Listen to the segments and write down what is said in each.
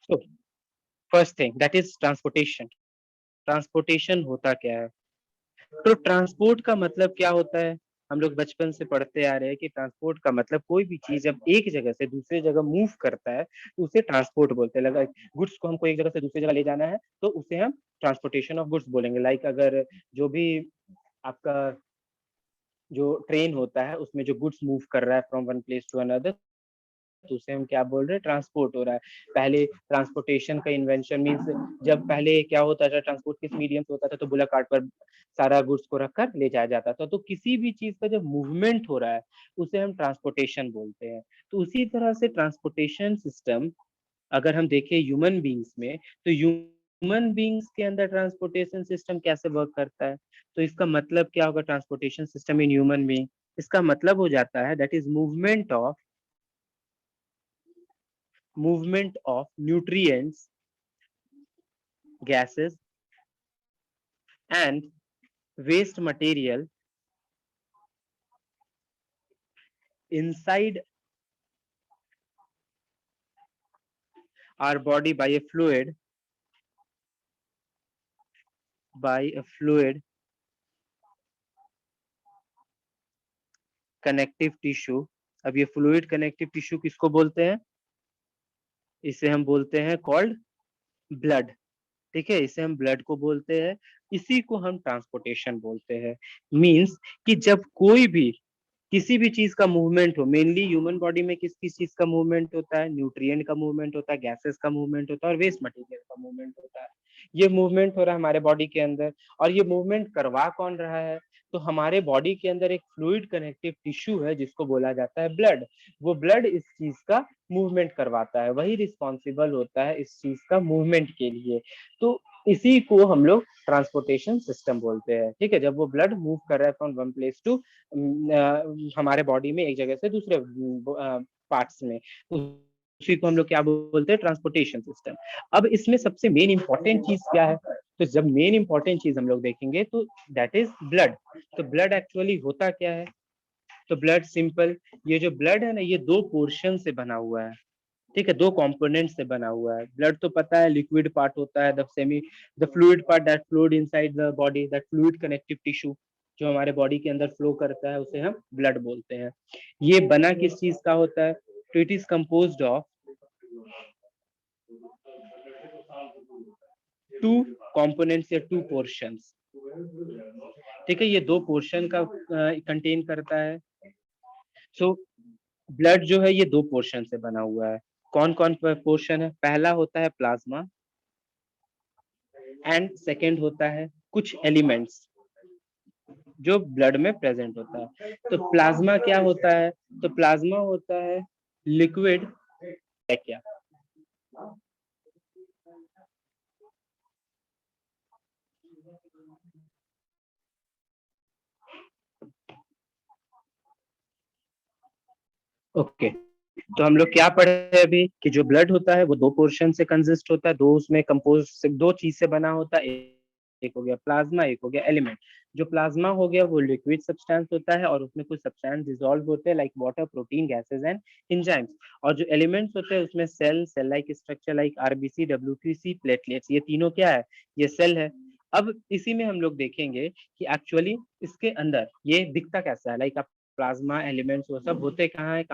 So first thing, that is transportation. Transportation होता क्या है? तो ट्रांसपोर्ट का मतलब क्या होता है? हम लोग बचपन से पढ़ते आ रहे हैं कि ट्रांसपोर्ट का मतलब कोई भी चीज जब एक जगह से दूसरी जगह मूव करता है तो उसे ट्रांसपोर्ट बोलते हैं। लगा गुड्स को हमको एक जगह से दूसरी जगह ले जाना है तो उसे हम ट्रांसपोर्टेशन ऑफ गुड्स बोलेंगे। लाइक अगर जो भी आपका जो ट्रेन होता है उसमें जो गुड्स मूव कर रहा है from one place to another, तो उसे हम क्या बोल रहे हैं? ट्रांसपोर्ट हो रहा है। पहले ट्रांसपोर्टेशन का इन्वेंशन मीन्स जब पहले क्या होता था, ट्रांसपोर्ट किस मीडियम से होता था, तो बुलक कार्ट पर सारा गुड्स को रखकर ले जाया जाता था। तो किसी भी चीज का जब मूवमेंट हो रहा है उसे हम ट्रांसपोर्टेशन बोलते हैं। तो उसी तरह से ट्रांसपोर्टेशन सिस्टम अगर हम देखें ह्यूमन बींग्स में, तो ह्यूमन बींग्स के अंदर ट्रांसपोर्टेशन सिस्टम कैसे वर्क करता है? तो इसका मतलब क्या होगा transportation system in human being? इसका मतलब हो जाता है that is movement of nutrients, gases and waste material inside our body by a fluid connective tissue। अब ये फ्लूइड कनेक्टिव टिश्यू किसको बोलते हैं? इसे हम बोलते हैं कॉल्ड ब्लड। ठीक है, इसे हम ब्लड को बोलते हैं। इसी को हम ट्रांसपोर्टेशन बोलते हैं। मींस कि जब कोई भी किसी भी चीज का मूवमेंट हो, मेनली ह्यूमन बॉडी में किस किस चीज का मूवमेंट होता है? न्यूट्रिएंट का मूवमेंट होता है, गैसेस का मूवमेंट होता है और वेस्ट मटेरियल का मूवमेंट होता है। ये मूवमेंट हो रहा है हमारे बॉडी के अंदर, और ये मूवमेंट करवा कौन रहा है? तो हमारे बॉडी के अंदर एक फ्लूइड कनेक्टिव टिश्यू है जिसको बोला जाता है ब्लड। वो ब्लड इस चीज का मूवमेंट करवाता है, वही रिस्पॉन्सिबल होता है इस चीज का मूवमेंट के लिए। तो इसी को हम लोग ट्रांसपोर्टेशन सिस्टम बोलते हैं। ठीक है, जब वो ब्लड मूव कर रहा है फ्रॉम वन प्लेस टू हमारे बॉडी में एक जगह से दूसरे पार्ट्स में, उसी को हम लोग क्या बोलते हैं? Transportation system. अब इसमें सबसे मेन इंपॉर्टेंट चीज क्या है? तो जब मेन इंपॉर्टेंट चीज हम लोग देखेंगे तो दैट इज ब्लड। तो ब्लड एक्चुअली होता क्या है? तो ब्लड सिंपल, ये जो ब्लड है ना, ये दो पोर्शन से बना हुआ है। ठीक है, दो कंपोनेंट से बना हुआ है। ब्लड तो पता है लिक्विड पार्ट होता है, the fluid part that flowed inside the body, that fluid connective tissue जो हमारे बॉडी के अंदर फ्लो करता है उसे हम ब्लड बोलते हैं। ये बना किस चीज का होता है? तो it is composed of two components या टू पोर्शंस। ठीक है, ये दो पोर्शन का कंटेन करता है। सो ब्लड जो है ये दो पोर्शन से बना हुआ है। कौन कौन पोर्शन है? पहला होता है प्लाज्मा एंड सेकेंड होता है कुछ एलिमेंट्स जो ब्लड में प्रेजेंट होता है। तो प्लाज्मा क्या होता है? तो प्लाज्मा होता है लिक्विड है क्या? ओके, तो हम लोग क्या पढ़े हैं अभी कि जो ब्लड होता है वो दो पोर्शन से कंसिस्ट होता है, दो उसमें कंपोज से दो चीज से बना होता है। एक हो गया प्लाज्मा, एक हो गया एलिमेंट। जो प्लाज्मा हो गया वो लिक्विड सब्सटेंस होता है और उसमें कुछ सब्सटेंस डिसॉल्व होते हैं like water, protein, gases and enzymes. और जो एलिमेंट्स होते हैं उसमें cell like structure like RBC, WBC, platelets, ये तीनों क्या है? ये सेल है। अब इसी में हम लोग देखेंगे कि एक्चुअली इसके अंदर ये दिखता कैसा है। लाइक आप प्लाज्मा एलिमेंट्स वो सब होते कहाँ है?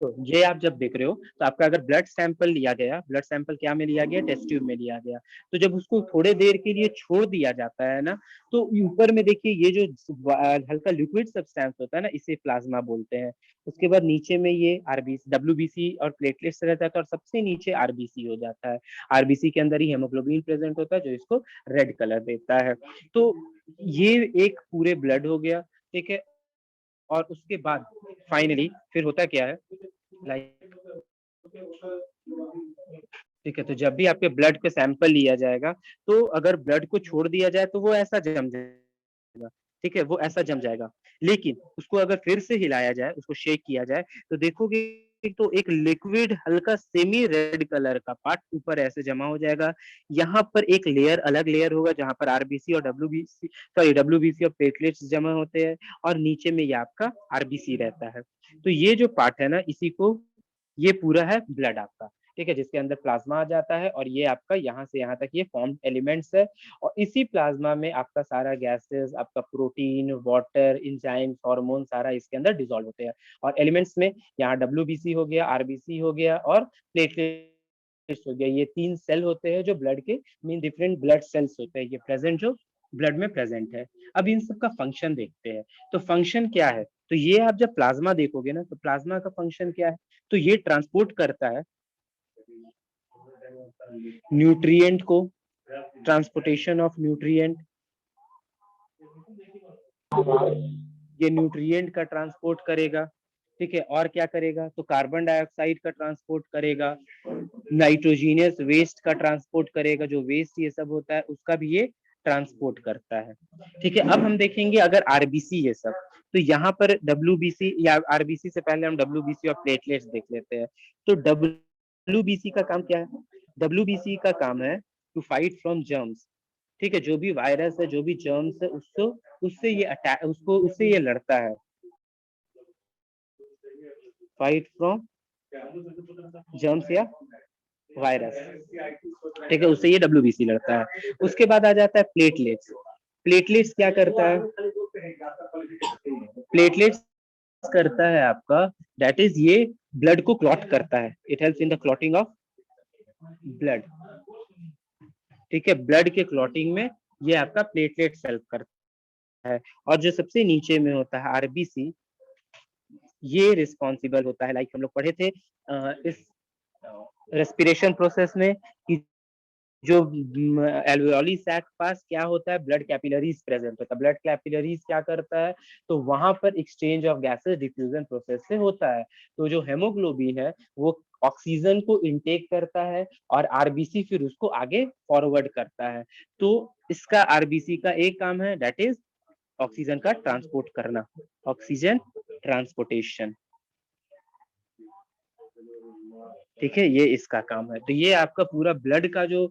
तो ये आप जब देख रहे हो तो आपका अगर ब्लड सैंपल लिया गया, ब्लड सैंपल क्या में लिया गया? टेस्ट ट्यूब में लिया गया। तो जब उसको थोड़े देर के लिए छोड़ दिया जाता है ना, तो ऊपर में देखिए ये जो हल्का लिक्विड सब्सटेंस होता है ना, इसे प्लाज्मा बोलते हैं। उसके बाद नीचे में ये आरबीसी, डब्ल्यूबीसी और प्लेटलेट्स रहता है, और सबसे नीचे आरबीसी हो जाता है। आरबीसी के अंदर ही हेमोग्लोबिन प्रेजेंट होता है जो इसको रेड कलर देता है। तो ये एक पूरे ब्लड हो गया। ठीक है, और उसके बाद फाइनली फिर होता क्या है? लाइक ठीक है, तो जब भी आपके ब्लड के सैंपल लिया जाएगा तो अगर ब्लड को छोड़ दिया जाए तो वो ऐसा जम जाएगा। ठीक है, वो ऐसा जम जाएगा। लेकिन उसको अगर फिर से हिलाया जाए, उसको शेक किया जाए, तो देखोगे तो एक लिक्विड हल्का सेमी रेड कलर का पार्ट ऊपर ऐसे जमा हो जाएगा। यहाँ पर एक लेयर, अलग लेयर होगा जहां पर आरबीसी और डब्ल्यूबीसी और प्लेटलेट्स जमा होते हैं, और नीचे में ये आपका आरबीसी रहता है। तो ये जो पार्ट है ना, इसी को ये पूरा है ब्लड आपका, ठीक है, जिसके अंदर प्लाज्मा आ जाता है और ये आपका यहाँ से यहाँ तक ये फॉर्म एलिमेंट्स है और इसी प्लाज्मा में आपका सारा गैसेस, आपका प्रोटीन, वाटर, एंजाइम्स, हार्मोन सारा इसके अंदर डिसॉल्व होते हैं। और एलिमेंट्स में यहाँ डब्ल्यूबीसी हो गया, आरबीसी हो गया और प्लेटलेट्स हो गया, ये 3 सेल होते हैं जो ब्लड के मीन डिफरेंट ब्लड सेल्स होते हैं ये प्रेजेंट जो ब्लड में प्रेजेंट है। अब इन सब का फंक्शन देखते हैं। तो फंक्शन क्या है? तो ये आप जब प्लाज्मा देखोगे ना तो प्लाज्मा का फंक्शन क्या है? तो ये ट्रांसपोर्ट करता है न्यूट्रिएंट को, ट्रांसपोर्टेशन ऑफ न्यूट्रिएंट, ये न्यूट्रिएंट का ट्रांसपोर्ट करेगा, ठीक है। और क्या करेगा? तो कार्बन डाइऑक्साइड का ट्रांसपोर्ट करेगा, नाइट्रोजीनियस वेस्ट का ट्रांसपोर्ट करेगा, जो वेस्ट ये सब होता है उसका भी ये ट्रांसपोर्ट करता है, ठीक है। अब हम देखेंगे अगर आरबीसी ये सब, तो यहाँ पर डब्ल्यूबीसी या आरबीसी से पहले हम डब्ल्यूबीसी और प्लेटलेट्स देख लेते हैं। तो डब्ल्यूबीसी का काम क्या है? डब्ल्यूबीसी का काम है टू फाइट फ्रॉम जर्म्स, ठीक है। जो भी वायरस है, जो भी जर्म्स है, उसको उससे ये अटैक उसको उससे ये लड़ता है, फाइट फ्रॉम जर्म्स या वायरस, ठीक है, उससे ये डब्ल्यूबीसी लड़ता है। उसके बाद आ जाता है प्लेटलेट्स। प्लेटलेट्स क्या करता है? प्लेटलेट्स करता है आपका, दैट इज ये ब्लड को क्लॉट करता है, it helps in the clotting of blood, ठीक है। ब्लड के क्लॉटिंग में ये आपका प्लेटलेट हेल्प करता है। और जो सबसे नीचे में होता है आरबीसी, ये रिस्पॉन्सिबल होता है, लाइक हम लोग पढ़े थे इस रेस्पिरेशन प्रोसेस में कि जो एल्वियोली सैक के पास क्या होता है, ब्लड कैपिलरीज प्रेजेंट होता है। ब्लड कैपिलरीज क्या करता है? तो वहां पर exchange of gases diffusion process से होता है। तो जो हेमोग्लोबिन है वो ऑक्सीजन को इनटेक करता है और आरबीसी फिर उसको आगे फॉरवर्ड करता है। तो इसका आरबीसी का एक काम है, दैट इज ऑक्सीजन का ट्रांसपोर्ट करना, ऑक्सीजन ट्रांसपोर्टेशन, ठीक है, ये इसका काम है। तो ये आपका पूरा ब्लड का जो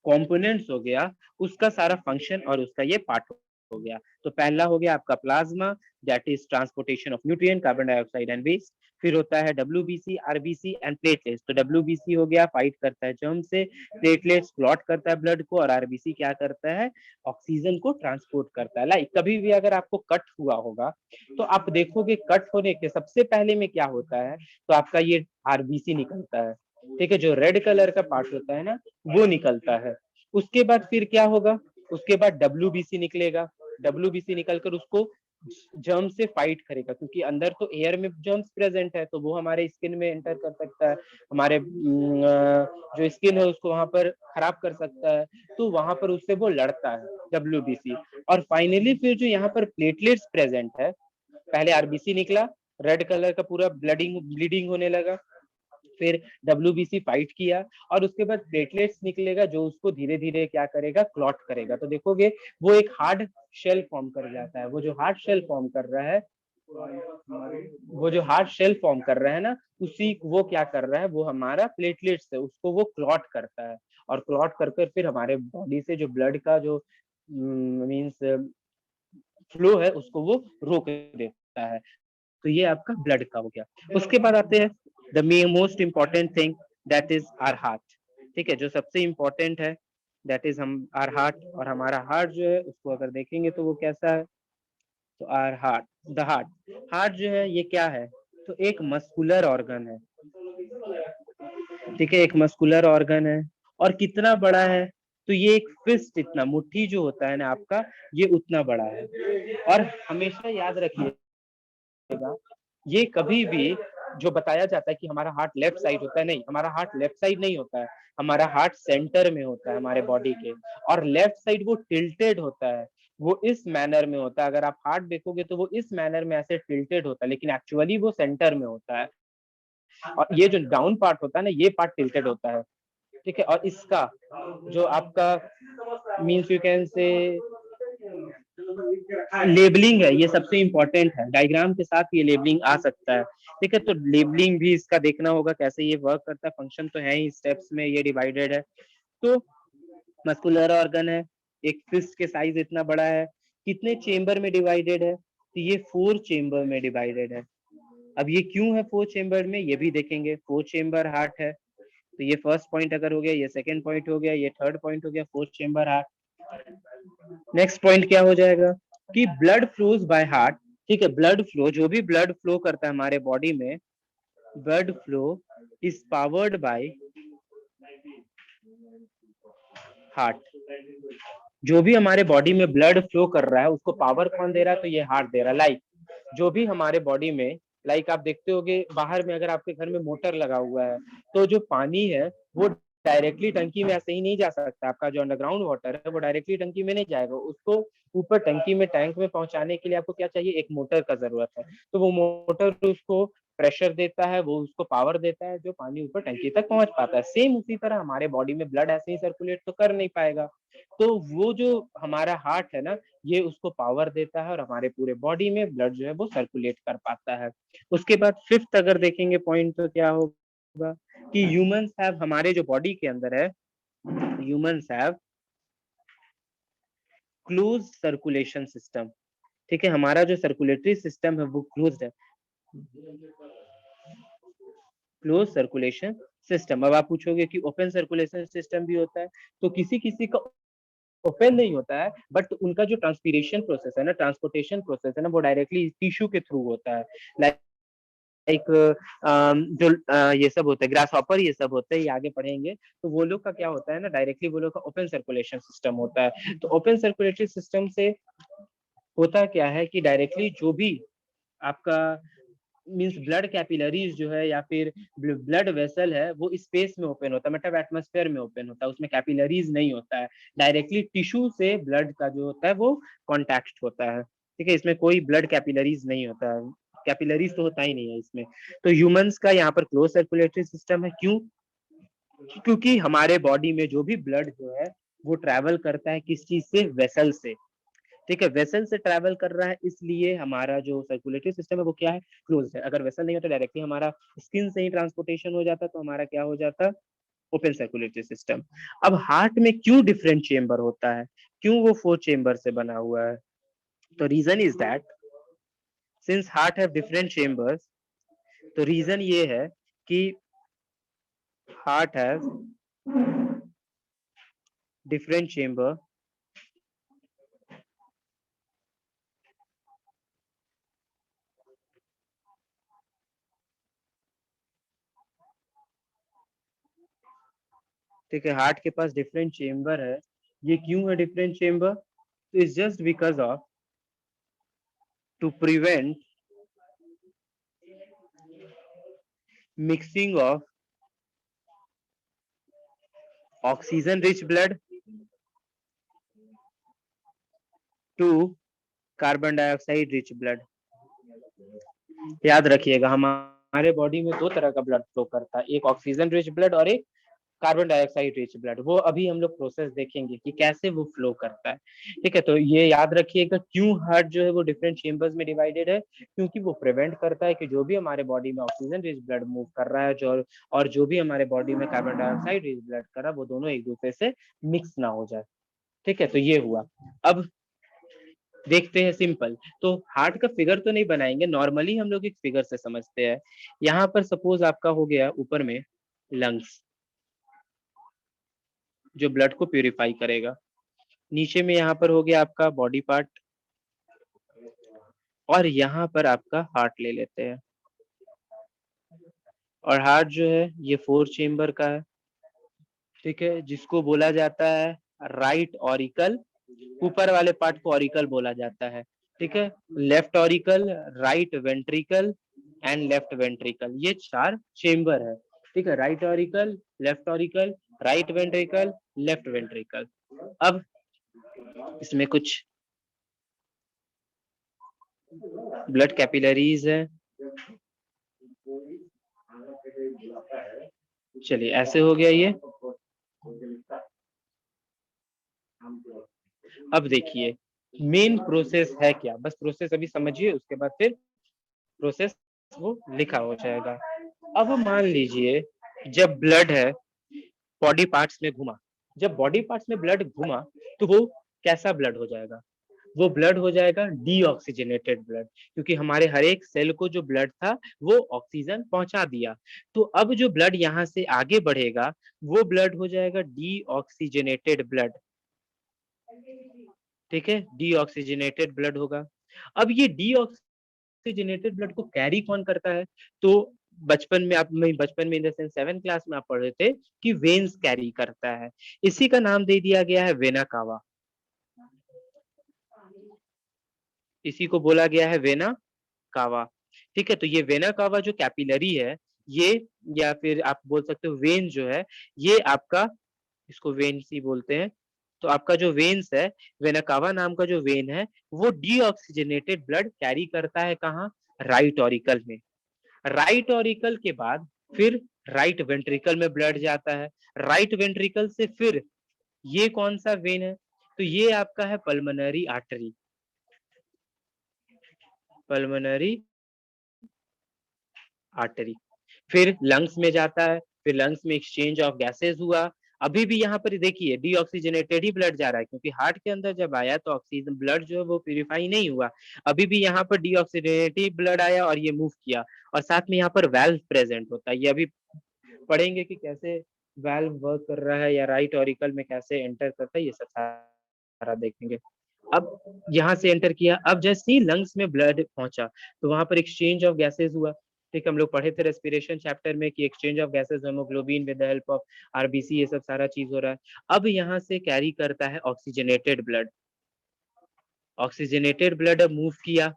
कंपोनेंट्स हो गया, उसका सारा फंक्शन और उसका ये पार्ट हो गया। तो पहला हो गया आपका plasma, that is transportation of nutrient, carbon dioxide and waste. फिर होता है डब्ल्यूबीसी, आरबीसी एंड प्लेटलेट्स। तो डब्ल्यूबीसी हो गया फाइट करता है जर्म से, प्लेटलेट्स क्लॉट करता है ब्लड को और आरबीसी क्या करता है? ऑक्सीजन को ट्रांसपोर्ट करता है। लाइक कभी भी अगर आपको कट हुआ होगा तो आप देखोगे कट होने के सबसे पहले में क्या होता है? तो आपका ये आरबीसी निकलता है, ठीक है, जो रेड कलर का पार्ट होता है ना वो निकलता है। उसके बाद फिर क्या होगा? उसके बाद डब्ल्यूबीसी निकलेगा, डब्ल्यूबीसी निकलकर उसको जर्म से फाइट करेगा, क्योंकि अंदर तो एयर में जर्म्स प्रेजेंट है तो वो हमारे स्किन में एंटर कर सकता है, हमारे जो स्किन है उसको वहां पर खराब कर सकता है। तो वहां पर उससे वो लड़ता है डब्ल्यूबीसी। और फाइनली फिर जो यहाँ पर प्लेटलेट्स प्रेजेंट है, पहले आरबीसी निकला, रेड कलर का पूरा ब्लीडिंग होने लगा, फिर डब्ल्यूबीसी फाइट किया और उसके बाद प्लेटलेट्स निकलेगा जो उसको धीरे धीरे क्या करेगा? क्लॉट करेगा। तो देखोगे वो एक हार्ड शेल फॉर्म कर जाता है। वो जो हार्ड शेल फॉर्म कर रहा है, वो जो हार्ड शेल फॉर्म कर रहा है ना, उसी वो क्या कर रहा है? वो हमारा प्लेटलेट्स है उसको वो क्लॉट करता है और क्लॉट करके फिर हमारे बॉडी से जो ब्लड का जो मीन्स फ्लो है उसको वो रोक देता है। तो ये आपका ब्लड का हो गया। उसके बाद आते हैं the most important thing, that is our heart, ठीक है, जो सबसे इम्पोर्टेंट है, दैट इज हम आवर हार्ट। और हमारा हार्ट जो है उसको अगर देखेंगे तो वो कैसा है? तो our heart, the heart, heart जो है ये क्या है? तो एक मस्कुलर ऑर्गन है, ठीक है, एक मस्कुलर ऑर्गन है। और कितना बड़ा है? तो ये एक फिस्ट, इतना मुट्ठी जो होता है ना आपका, ये उतना बड़ा है। और हमेशा याद रखिए, ये कभी भी जो बताया जाता है कि हमारा हार्ट लेफ्ट साइड होता है, नहीं, हमारा हार्ट लेफ्ट साइड नहीं होता है, हमारा हार्ट सेंटर में होता है हमारे बॉडी के। और लेफ्ट साइड वो टिल्टेड होता है, वो इस मैनर में होता है। अगर आप हार्ट देखोगे तो वो इस मैनर में ऐसे टिल्टेड होता है, लेकिन एक्चुअली वो सेंटर में होता है। और ये जो डाउन पार्ट होता है ना, ये पार्ट टिल्टेड होता है, ठीक है। और इसका जो आपका means you can say labelling है, ये सबसे इंपॉर्टेंट है। डायग्राम के साथ ये लेबलिंग आ सकता है, ठीक है। तो लेबलिंग भी इसका देखना होगा कैसे ये वर्क करता है। फंक्शन तो है ही, स्टेप्स में ये डिवाइडेड है। तो मस्कुलर ऑर्गन है, एक फिस्ट के साइज इतना बड़ा है। कितने चेंबर में डिवाइडेड है? तो ये 4 चेंबर में डिवाइडेड है, अब ये क्यों है 4 चेम्बर में, ये भी देखेंगे। 4 चेम्बर हार्ट है, तो ये फर्स्ट पॉइंट अगर हो गया, ये सेकंड पॉइंट हो गया, ये थर्ड पॉइंट हो गया, 4 चेम्बर हार्ट। नेक्स्ट पॉइंट क्या हो जाएगा कि ब्लड फ्लोज बाय हार्ट। ठीक है, ब्लड फ्लो, जो भी ब्लड फ्लो करता है हमारे बॉडी में, blood flow is powered by heart. जो भी हमारे बॉडी में ब्लड फ्लो कर रहा है उसको पावर कौन दे रहा है, तो ये हार्ट दे रहा है। लाइक जो भी हमारे बॉडी में, लाइक आप देखते होगे बाहर में, अगर आपके घर में मोटर लगा हुआ है तो जो पानी है वो डायरेक्टली टंकी में ऐसे ही नहीं जा सकता। आपका जो अंडरग्राउंड वाटर है वो डायरेक्टली टंकी में नहीं जाएगा, उसको ऊपर टंकी में, टैंक में पहुंचाने के लिए आपको क्या चाहिए, एक मोटर का जरूरत है। तो वो मोटर उसको प्रेशर देता है, वो उसको पावर देता है, जो पानी ऊपर टंकी तक पहुंच पाता है। सेम उसी तरह हमारे बॉडी में ब्लड ऐसे ही सर्कुलेट तो कर नहीं पाएगा, तो वो जो हमारा हार्ट है ना, ये उसको पावर देता है और हमारे पूरे बॉडी में ब्लड जो है वो सर्कुलेट कर पाता है। उसके बाद फिफ्थ अगर देखेंगे पॉइंट तो क्या होगा कि ह्यूमंस हैव, हमारे जो बॉडी के अंदर है, humans have close circulation system. ठीक है, हमारा जो सर्कुलेटरी सिस्टम है वो क्लोज्ड है, क्लोज सर्कुलेशन सिस्टम। अब आप पूछोगे कि ओपन सर्कुलेशन सिस्टम भी होता है, तो किसी किसी का ओपन नहीं होता है, बट उनका जो ट्रांसपीरेशन प्रोसेस है ना, ट्रांसपोर्टेशन प्रोसेस है ना, वो डायरेक्टली टिश्यू के थ्रू होता है। लाइक जो ये सब होता है, ग्रास हॉपर, ये सब होते हैं, ये आगे पढ़ेंगे। तो वो लोग का क्या होता है ना, डायरेक्टली वो लोग का ओपन सर्कुलेशन सिस्टम होता है। तो ओपन सर्कुलेटरी सिस्टम से होता क्या है कि डायरेक्टली जो भी आपका मींस ब्लड कैपिलरीज जो है या फिर ब्लड वेसल है वो स्पेस में ओपन होता है, मतलब एटमॉस्फेयर में ओपन होता है, उसमें कैपिलरीज नहीं होता है। डायरेक्टली टिश्यू से ब्लड का जो होता है वो कॉन्टैक्ट होता है। ठीक है, इसमें कोई ब्लड कैपिलरीज नहीं होता है, कैपिलरीज तो होता ही नहीं है इसमें। तो ह्यूमंस का यहाँ पर क्लोज सर्कुलेटरी सिस्टम है। क्यों? क्योंकि हमारे बॉडी में जो भी ब्लड जो है वो ट्रैवल करता है किस चीज से, वेसल से। ठीक है, वेसल से ट्रैवल कर रहा है, इसलिए हमारा जो सर्कुलेटरी सिस्टम है वो क्या है, क्लोज है। अगर वेसल नहीं होता, डायरेक्टली हमारा स्किन से ही ट्रांसपोर्टेशन हो जाता, तो हमारा क्या हो जाता, ओपन सर्कुलेटरी सिस्टम। अब हार्ट में क्यों डिफरेंट चेम्बर होता है, क्यों वो 4 चेम्बर से बना हुआ है? तो reason is that since heart have different chambers, तो रीजन ये है कि हार्ट हैव डिफरेंट चेम्बर ठीक है, हार्ट के पास डिफरेंट चेम्बर है। ये क्यों है डिफरेंट चेम्बर? तो it's just because of to prevent mixing of oxygen rich blood to carbon dioxide rich blood. याद रखिएगा, हमारे बॉडी में दो तरह का ब्लड फ्लो करता है, एक ऑक्सीजन रिच ब्लड और एक कार्बन डाइऑक्साइड रिच ब्लड। वो अभी हम लोग प्रोसेस देखेंगे कि कैसे वो फ्लो करता है। ठीक है, तो ये याद रखिएगा क्यों हार्ट जो है वो डिफरेंट चेम्बर्स में डिवाइडेड है, क्योंकि वो प्रिवेंट करता है कि जो भी हमारे बॉडी में ऑक्सीजन रिच ब्लड मूव कर रहा है जो, और जो भी हमारे बॉडी में कार्बन डाइऑक्साइड रिच ब्लड कर रहा है, वो दोनों एक दूसरे से मिक्स ना हो जाए। ठीक है, तो ये हुआ। अब देखते हैं सिंपल, तो हार्ट का फिगर तो नहीं बनाएंगे, नॉर्मली हम लोग एक फिगर से समझते हैं। यहाँ पर सपोज आपका हो गया ऊपर में लंग्स, जो ब्लड को प्यूरिफाई करेगा। नीचे में यहाँ पर हो गया आपका बॉडी पार्ट, और यहाँ पर आपका हार्ट ले लेते हैं। और हार्ट जो है ये 4 चेम्बर का है। ठीक है, जिसको बोला जाता है राइट ऑरिकल, ऊपर वाले पार्ट को ऑरिकल बोला जाता है। ठीक है, left auricle, right ventricle and left ventricle, ये 4 चेम्बर है। ठीक है, right auricle, left auricle, right ventricle, left ventricle. अब इसमें कुछ ब्लड कैपिलरीज है। चलिए, ऐसे हो गया ये। अब देखिए मेन प्रोसेस है क्या, बस प्रोसेस अभी समझिए, उसके बाद फिर प्रोसेस वो लिखा हो जाएगा। अब मान लीजिए जब ब्लड है बॉडी पार्ट्स में घुमा, जब बॉडी पार्ट्स में ब्लड घुमा तो वो कैसा ब्लड हो जाएगा, वो ब्लड हो जाएगा डीऑक्सीजनेटेड ब्लड, क्योंकि हमारे हर एक सेल को जो ब्लड था वो ऑक्सीजन पहुंचा दिया। तो अब जो ब्लड यहाँ से आगे बढ़ेगा वो ब्लड हो जाएगा डीऑक्सीजनेटेड ब्लड। ठीक है, डीऑक्सीजनेटेड ब्लड होगा। अब ये डीऑक्सीजनेटेड ब्लड को कैरी कौन करता है? तो बचपन में in the sense 7th class में आप पढ़े थे कि वेन्स कैरी करता है। इसी का नाम दे दिया गया है वेना कावा। इसी को बोला गया है वेना कावा। ठीक है, तो ये वेना कावा जो कैपिलरी है, ये या फिर आप बोल सकते हो वेन जो है, ये आपका, इसको वेन्स ही बोलते हैं। तो आपका जो वेन्स है, वेना कावा नाम का जो वेन है, वो डीऑक्सीजनेटेड ब्लड कैरी करता है कहाँ? राइट ऑरिकल में। राइट ऑरिकल के बाद फिर राइट वेंट्रिकल में ब्लड जाता है। राइट वेंट्रिकल से फिर ये कौन सा वेन है? तो ये आपका है पल्मोनरी आर्टरी। Pulmonary artery. फिर लंग्स में जाता है, फिर लंग्स में एक्सचेंज ऑफ गैसेस हुआ। अभी भी यहाँ पर देखिए डीऑक्सीजनेटेड ही ब्लड जा रहा है, क्योंकि हार्ट के अंदर जब आया तो ऑक्सीजन ब्लड जो है वो प्यूरिफाई नहीं हुआ। अभी भी यहाँ पर डीऑक्सीजनेटेड ब्लड आया और ये मूव किया, और साथ में यहाँ पर वाल्व प्रेजेंट होता है। ये अभी पढ़ेंगे कि कैसे वाल्व वर्क कर रहा है या राइट ऑरिकल में कैसे एंटर करता है, ये सब सारा देखेंगे। अब यहाँ से एंटर किया, अब जैसे ही लंग्स में ब्लड पहुंचा तो वहां पर एक्सचेंज ऑफ गैसेस हुआ। ठीक, हम लोग पढ़े थे रेस्पिरेशन चैप्टर में कि exchange of gases, haemoglobin with the help of RBC, ये सब सारा चीज हो रहा है। अब यहाँ से कैरी करता है ऑक्सीजनेटेड ब्लड। ऑक्सीजनेटेड ब्लड अब मूव किया।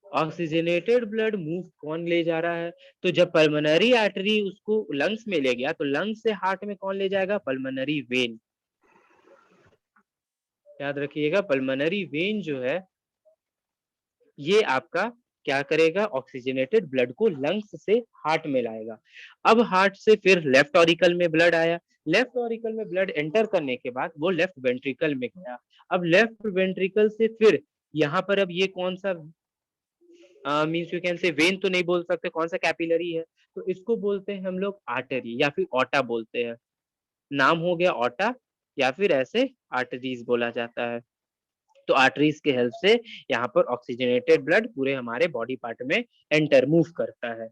ऑक्सीजनेटेड ब्लड मूव कौन ले जा रहा है? तो जब पल्मोनरी आर्टरी उसको लंग्स में ले गया तो लंग्स से हार्ट में कौन ले जाएगा? Pulmonary vein. याद रखिएगा, पल्मोनरी वेन जो है ये आपका क्या करेगा? ऑक्सीजनेटेड ब्लड को लंग्स से हार्ट में लाएगा। अब हार्ट से फिर लेफ्ट ऑरिकल में ब्लड आया। लेफ्ट ऑरिकल में ब्लड एंटर करने के बाद वो लेफ्ट वेंट्रिकल में गया। अब लेफ्ट वेंट्रिकल से फिर यहाँ पर अब ये कौन सा means you can say when तो नहीं बोल सकते, कौन सा कैपिलरी है? तो इसको बोलते हैं हम लोग आर्टरी या फिर ओटा बोलते हैं। नाम हो गया ओटा, या फिर ऐसे आर्टरीज बोला जाता है। तो आर्टरीज के हेल्प से यहाँ पर ऑक्सीजनेटेड ब्लड पूरे हमारे बॉडी पार्ट में एंटर मूव करता है।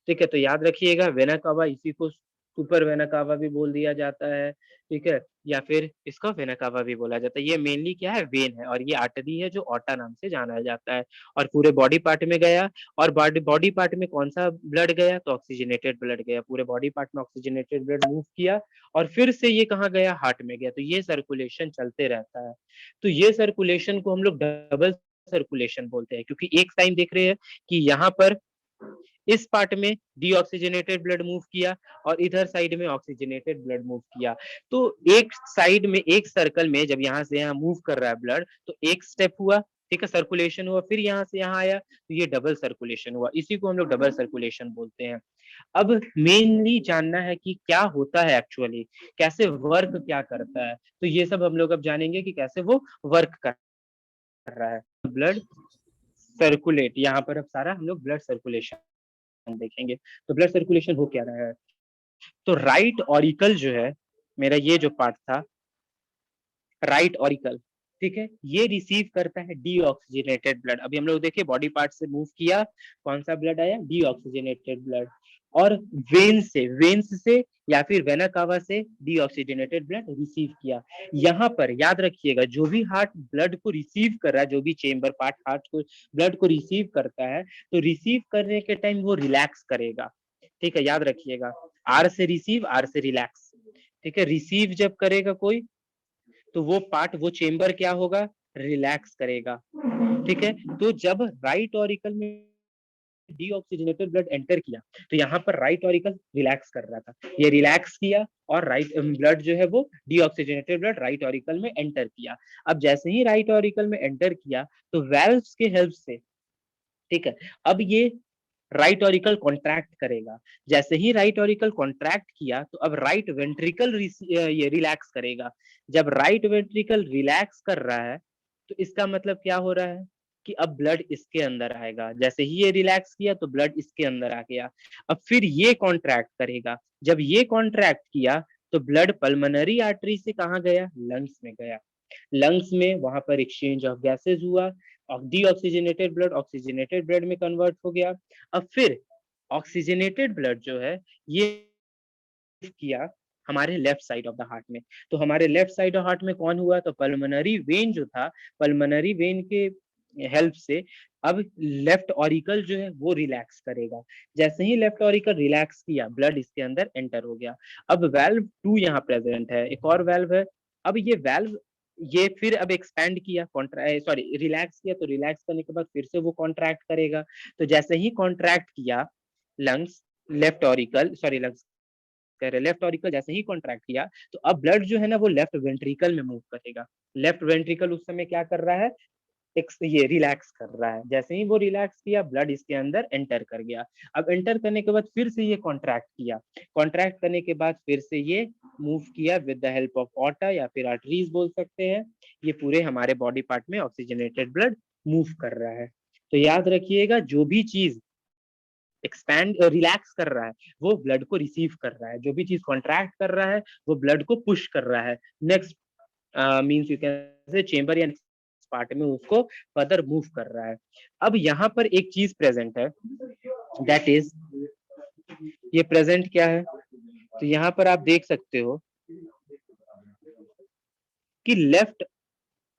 ठीक है, तो याद रखिएगा वेना कावा, इसी को सुपर वेना कावा भी बोल दिया जाता है। ठीक है, या फिर इसको वेना कावा भी बोला जाता है। ये मेनली क्या है? वेन है, और ये आर्टरी है जो ओटा नाम से जाना जाता है। और पूरे बॉडी पार्ट में गया, और बॉडी पार्ट में कौन सा ब्लड गया? तो ऑक्सीजनेटेड ब्लड गया। पूरे बॉडी पार्ट में ऑक्सीजनेटेड ब्लड मूव किया, और फिर से ये कहाँ गया? हार्ट में गया। तो ये सर्कुलेशन चलते रहता है। तो ये सर्कुलेशन को हम लोग डबल सर्कुलेशन बोलते हैं, क्योंकि एक टाइम देख रहे हैं कि यहाँ पर इस पार्ट में डीऑक्सीजनेटेड ब्लड मूव किया और इधर साइड में ऑक्सीजनेटेड ब्लड मूव किया। तो एक साइड में, एक सर्कल में जब यहाँ से यहाँ मूव कर रहा है ब्लड, तो एक स्टेप हुआ, ठीक है, सर्कुलेशन हुआ, फिर यहाँ से यहाँ आया, तो ये डबल सर्कुलेशन हुआ। इसी को हम लोग डबल सर्कुलेशन बोलते हैं। अब मेनली जानना है कि क्या होता है एक्चुअली, कैसे वर्क क्या करता है, तो ये सब हम लोग अब जानेंगे कि कैसे वो वर्क कर रहा है। ब्लड सर्कुलेट, यहाँ पर अब सारा हम लोग ब्लड सर्कुलेशन देखेंगे। तो ब्लड सर्कुलेशन हो क्या रहा है? तो राइट ऑरिकल जो है, मेरा ये जो पार्ट था राइट ऑरिकल, ठीक है, ये रिसीव करता है डीऑक्सीजनेटेड ब्लड। अभी हम लोग देखिए बॉडी पार्ट से मूव किया, कौन सा ब्लड आया? Deoxygenated blood. और वेन्स से या फिर वेना कावा से डीऑक्सीजनेटेड ब्लड रिसीव किया। यहाँ पर याद रखिएगा, जो भी हार्ट ब्लड को रिसीव कर रहा है, जो भी चेम्बर पार्ट हार्ट को ब्लड को रिसीव करता है, तो रिसीव करने के टाइम वो रिलैक्स करेगा। ठीक है, याद रखिएगा, आर से रिसीव, आर से रिलैक्स। ठीक है, रिसीव जब करेगा कोई, तो वो पार्ट, वो चेम्बर क्या होगा? रिलैक्स करेगा। ठीक है, तो जब राइट ऑरिकल में डीऑक्सीजनेटेड ब्लड एंटर किया, तो यहाँ पर राइट ऑरिकल रिलैक्स कर रहा था, ये रिलैक्स किया, और राइट ब्लड जो है वो डीऑक्सीजनेटेड ब्लड राइट ऑरिकल में एंटर किया। अब जैसे ही राइट ऑरिकल में एंटर किया, तो वेल्व्स के हेल्प से, ठीक है, अब ये राइट ऑरिकल कॉन्ट्रैक्ट करेगा। जैसे ही राइट ऑरिकल कॉन्ट्रैक्ट किया, तो अब राइट वेंट्रिकल ये रिलैक्स करेगा। जब राइट वेंट्रिकल रिलैक्स कर रहा है, तो इसका मतलब क्या हो रहा है कि अब ब्लड इसके अंदर आएगा। जैसे ही ये रिलैक्स किया तो ब्लड इसके अंदर आ गया। अब फिर ये कॉन्ट्रैक्ट करेगा। जब ये कॉन्ट्रैक्ट किया, तो ब्लड पल्मोनरी आर्टरी से कहाँ गया? लंग्स में गया। लंग्स में वहां पर एक्सचेंज ऑफ गैसेज हुआ, डीऑक्सीजनेटेड ब्लड ऑक्सीजनेटेड ब्लड में कन्वर्ट हो गया। अब फिर ऑक्सीजनेटेड ब्लड जो है ये किया हमारे left side of the heart में। तो हमारे लेफ्ट साइड ऑफ हार्ट में कौन हुआ, तो पल्मोनरी वेन जो था, पल्मोनरी वेन के हेल्प से अब लेफ्ट ऑरिकल जो है वो रिलैक्स करेगा। जैसे ही लेफ्ट ऑरिकल रिलैक्स किया, ब्लड इसके अंदर एंटर हो गया। अब वाल्व 2 यहाँ प्रेजेंट है, एक और वाल्व है। अब ये वाल्व ये फिर अब एक्सपैंड किया, सॉरी रिलैक्स किया, तो रिलैक्स करने के बाद फिर से वो कॉन्ट्रैक्ट करेगा। तो जैसे ही कॉन्ट्रैक्ट किया lungs, left auricle sorry lungs कह रहे लेफ्ट ऑरिकल जैसे ही कॉन्ट्रैक्ट किया, तो अब ब्लड जो है ना वो लेफ्ट वेंट्रिकल में मूव करेगा। लेफ्ट वेंट्रिकल उस समय क्या कर रहा है, ये रिलैक्स कर रहा है। जैसे ही वो रिलैक्स किया, ब्लड इसके अंदर एंटर कर गया। अब एंटर करने के बाद फिर से ये कॉन्ट्रैक्ट किया, कॉन्ट्रैक्ट करने के बाद फिर से ये मूव किया विद द हेल्प ऑफ ऑटा या फिर आर्टरीज बोल सकते हैं। ये पूरे हमारे बॉडी पार्ट में ऑक्सीजनेटेड ब्लड मूव कर रहा है। तो याद रखिएगा, जो भी चीज एक्सपैंड रिलैक्स कर रहा है वो ब्लड को रिसीव कर रहा है, जो भी चीज कॉन्ट्रैक्ट कर रहा है वो ब्लड को पुश कर रहा है next means you can say chamber या पार्ट में उसको फर्दर मूव कर रहा है। अब यहाँ पर एक चीज प्रेजेंट है, दैट इज ये प्रेजेंट क्या है, तो यहाँ पर आप देख सकते हो कि लेफ्ट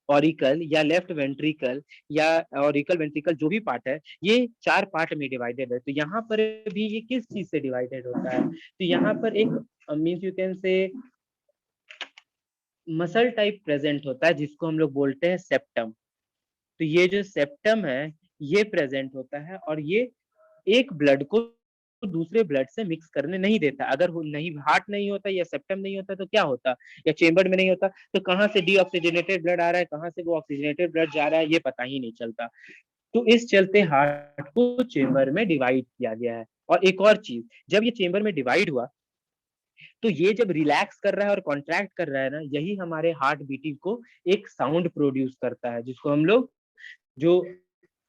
ऑरिकल या लेफ्ट वेंट्रिकल या ऑरिकल वेंट्रिकल जो भी पार्ट है ये 4 पार्ट में डिवाइडेड है। तो यहाँ पर भी ये किस चीज से डिवाइडेड होता है, तो यहाँ पर एक means you can say muscle type present होता है जिसको हम लोग बोलते हैं सेप्टम। तो ये जो सेप्टम है ये प्रेजेंट होता है और ये एक ब्लड को दूसरे ब्लड से मिक्स करने नहीं देता। अगर नहीं हार्ट नहीं होता या सेप्टम नहीं होता तो क्या होता, या चेंबर में नहीं होता तो कहाँ से डीऑक्सीजनेटेड ब्लड आ रहा है, कहाँ से वो ऑक्सीजनेटेड ब्लड जा रहा है, ये पता ही नहीं चलता। तो इस चलते हार्ट को चेंबर में डिवाइड किया गया है। और एक और चीज, जब ये चेंबर में डिवाइड हुआ तो ये जब रिलैक्स कर रहा है और कॉन्ट्रैक्ट कर रहा है ना, यही हमारे हार्ट बीटिंग को एक साउंड प्रोड्यूस करता है, जिसको हम लोग जो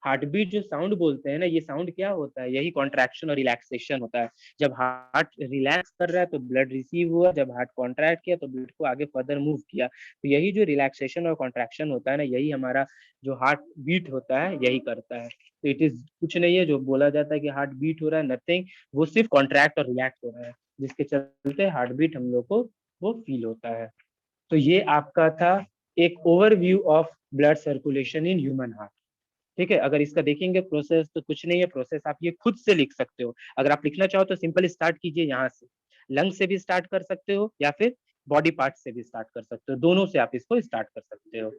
हार्ट बीट जो साउंड बोलते हैं ना, ये साउंड क्या होता है, यही कॉन्ट्रैक्शन और रिलैक्सेशन होता है। जब हार्ट रिलैक्स कर रहा है तो ब्लड रिसीव हुआ, जब हार्ट कॉन्ट्रैक्ट किया तो ब्लड को आगे फर्दर मूव किया। तो यही जो रिलैक्सेशन और कॉन्ट्रैक्शन होता है ना, यही हमारा जो हार्ट बीट होता है यही करता है। तो इट इज कुछ नहीं है जो बोला जाता है कि हार्ट बीट हो रहा है, नथिंग, वो सिर्फ कॉन्ट्रैक्ट और रिलैक्स हो रहा है, जिसके चलते हार्ट बीट हम लोग को वो फील होता है। तो ये आपका था एक overview of blood circulation in human heart. ठीक है, अगर इसका देखेंगे प्रोसेस तो कुछ नहीं है, प्रोसेस आप ये खुद से लिख सकते हो। अगर आप लिखना चाहो तो सिंपल स्टार्ट कीजिए यहाँ से, लंग से भी स्टार्ट कर सकते हो या फिर बॉडी पार्ट से भी स्टार्ट कर सकते हो, दोनों से आप इसको स्टार्ट कर सकते हो।